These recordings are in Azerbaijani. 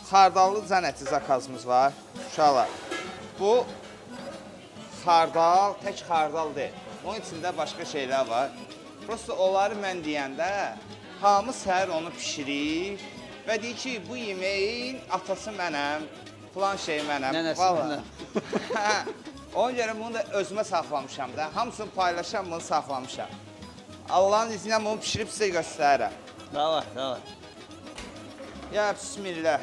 xardallı zənəti zakazımız var. Uşaqlar, bu xardal, tək xardal deyil. Onun içində başqa şeylər var. Prosta onları mən deyəndə, hamı səhər onu pişirir və deyir ki, bu yeməyin atası mənəm, filan şey mənəm. Nənəsi mənəm. Ona görə bunu da özümə saxlamışam da. Hamısını paylaşam, bunu saxlamışam. Allah'ın izniyle bunu pişirib sizə göstərirəm. Davay, davay. Ya, bismillah.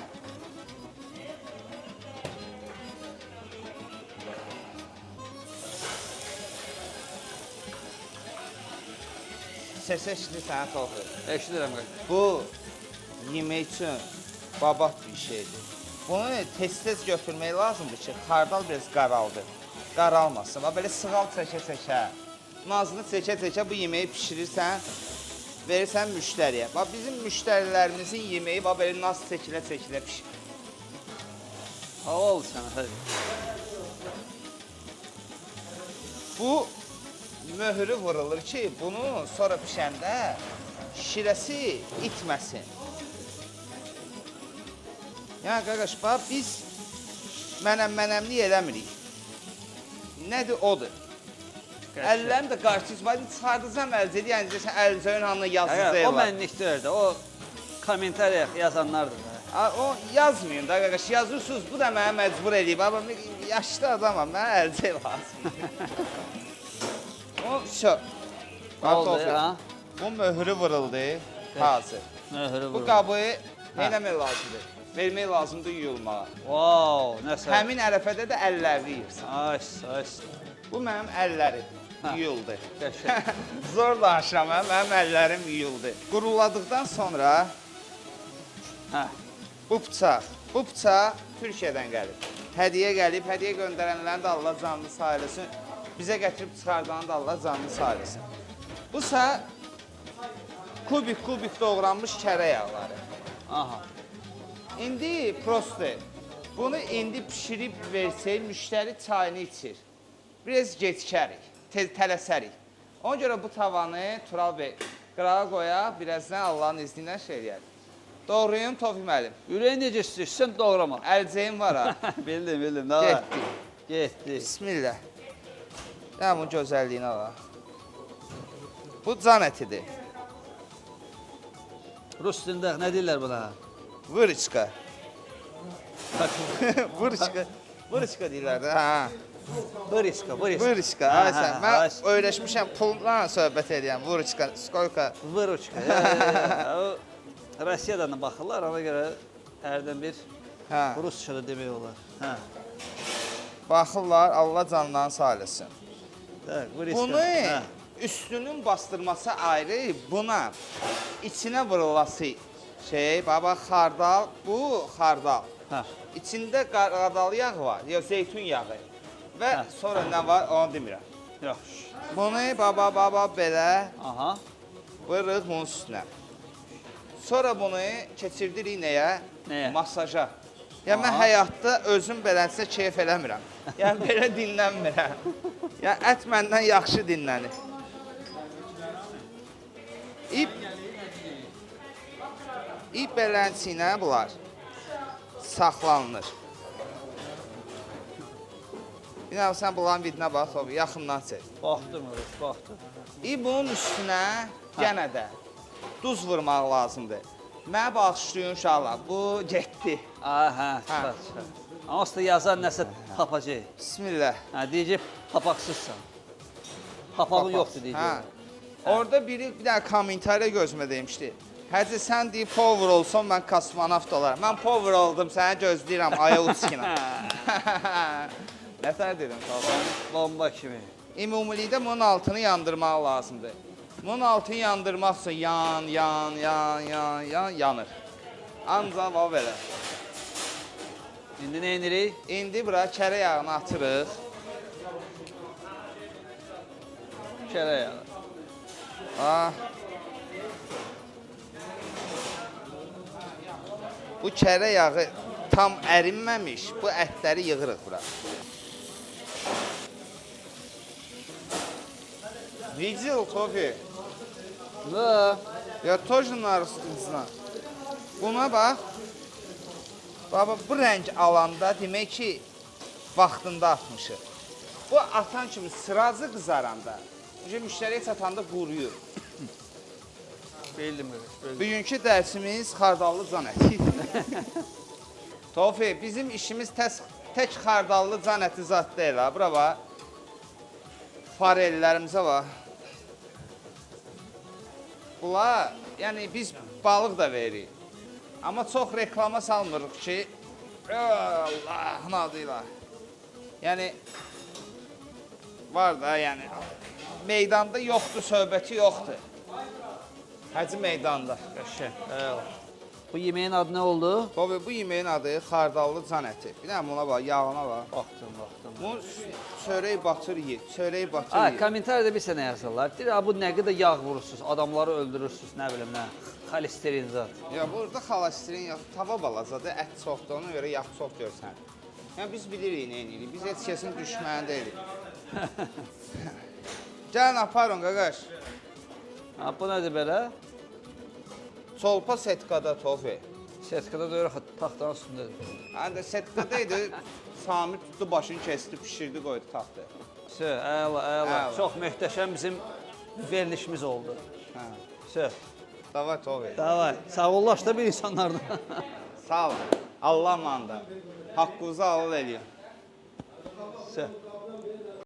Səsə eşidir sənə toxuyur. Eşidirəm. Bu, yemək üçün babat bir şeydir. Bunu tez-tez götürmək lazımdır ki, xardal biraz qaraldır. Qaralmasın. Belə sığal çəkə-çəkə, nazını çəkə-çəkə bu yeməyi pişirirsən, verirsən müştəriyə. Bizim müştərilərimizin yeməyi belə naz çəkilə-çəkilə pişir. Hava oldu sənə, hələ. Bu möhrü vurulur ki, bunu sonra pişəndə şirəsi itməsin. Yəni, qardaş, biz mənəm-mənəmlik eləmirik. Nədir, odur. Əllərim də qarşıyız, çıxardacam əlcəli, yəni deyəsən əlcəyin hanına yazıcı O mənlik deyir də, o kommentariya yazanlardır da. O yazmayın da, qardaş, yazırsınız, bu da mənə məcbur edib. Yaşlı adamam, mənə əlcək lazım. O, şö. Oldu, ha? Bu möhrü vuruldu, hazır. Möhrü vuruldu. Bu qabı eləmək lazımdır. Vermək lazımdır yuyulmağa. Wow, nəsə. Həmin ərəfədə də əllərini yiyirsən. Ay. Bu mənim əllərim yuyuldu. Qəşəng. Zor danışıram, mənim əllərim yuyuldu. Quruladıqdan sonra bu bıçaq Türkiyədən gəlib. Hədiyyə gəlib, hədiyyə göndərənlərin də Allah canını sağ eləsin. Bizə gətirib çıxardanı da Allah canını sağ eləsin. Bu ise kubik doğranmış kərə yağları. Aha. İndi prosto. Bunu indi pişirib versək, müştəri çayını içir. Biraz gecikərik, tələsərik. Ona görə bu tavanı Tural bəy qırağa qoyaq, birazdan Allah'ın izni ilə şey eləyək. Doğruyum, Tofiq müəllim. Ürəyi necə istəyirsən doğrama. Əlcəyim var ha. Bildim. Getdi. Bismillah. Ya bunun gözəlliyinə bax. Bu can ətidir. Rus dilində nə deyirlər buna? Vırıçka. Vırıçka deyirlər də. Vırıçka. Vırıçka. Mən öyrəşmişəm, pulla söhbət edirəm. Vırıçka, skoyka. Vırıçka. Rusiyadan da baxırlar, ona görə hərdən bir Rusçada demək olar. Baxırlar, Allah canından sağ eləsin. Bunu üstünün bastırması ayrı, buna içinə vurulası baba xardal, bu xardal. İçində qardal yağı var, ya zeytun yağı və sonra nə var, onu demirəm. Yaxşı. Bunu baba belə vırıq bunun üstünə. Sonra bunu keçirdirik nəyə? Masaja. Yəni, mən həyatda özüm beləncə keyf eləmirəm. Yəni, belə dinlənmirəm. Yəni, ət məndən yaxşı dinlənir. İp belənçinə bunlar saxlanılır. Bir də sən bunların vidinə bax, yaxından çək. Baxdım. Bunun üstünə yenə də duz vurmaq lazımdır. Mənə bağışlayın uşaqlar, bu getdi. Çıxar. Amma usta yazar nəsə tapacaq. Bismillah. Deyəcək, papaqsızsan. Papağın yoxdur deyəcək. Orada biri bir dənə kommentariya gözümə demişdi. Həcə, sən deyib power olsun, mən kosmonavt olaram. Mən power oldum, səni gözləyirəm, Ayovskina. Nətər dedim, Talban? Bomba kimi. Ümumilikdə bunun altını yandırmaq lazımdır. Bunun altını yandırmaq üçün yanır. Ancaq o belə. İndi nə edirik? İndi bura kərə yağını atırıq. Kərə yağı. Bu kərə yağı tam ərinməmiş, bu ətləri yığırıq bura. Видел, Tofi? Da. Ya тоже narısına. Buna bax. Baba, bu rəng alanda demək ki, vaxtında atmışıq. Bu atan kimi sıracı qızaranda, müştəriyə çatanda quruyur. Bildim öyle. Bugünkü dərsimiz xardallı can əti. Tofi, bizim işimiz tək xardallı can əti zat deyil ha. Bura bax. Farellərimizə bax. Bunlar, yəni biz balıq da veririk. Amma çox reklama salmırıq ki, Allah'ın adıyla. Yəni, var da, yəni, meydanda yoxdur, söhbəti yoxdur. Həcı meydanda. Bu yemeğin adı ne oldu? Baba, bu yemeğin adı xardallı can əti. Bir dənə buna bax, yağına bax. Baktım. Bu çörək batır yiyir, çörək batır Ha, yiyir. komentarda bir sene yazırlar. Deyir, bu ne kadar yağ vurursunuz, adamları öldürürsünüz, ne bileyim ne. Kolesterin zat. Ya burada xolesterin yox, tava balacadır, ət çoxdur, ona görə yağ çox görsən. Yəni biz bilirik nə edirik, biz heç kəsin düşməni deyilik. Gəlin aparın qaqaş. Ha, bu nedir böyle? Çolpa setkada Tofi. Setkada da öyle taxtanın üstündedir. Hə də setkadaydı, Sami tutdu başını kesti, pişirdi, qoydu taxtı. Əla. Çox möhtəşəm bizim verilişimiz oldu. Hə. Davay Tofi. Davay, sağollaş da bir insanlardan. Sağ olun. Allah manda. Haqqınızı halal eləyin.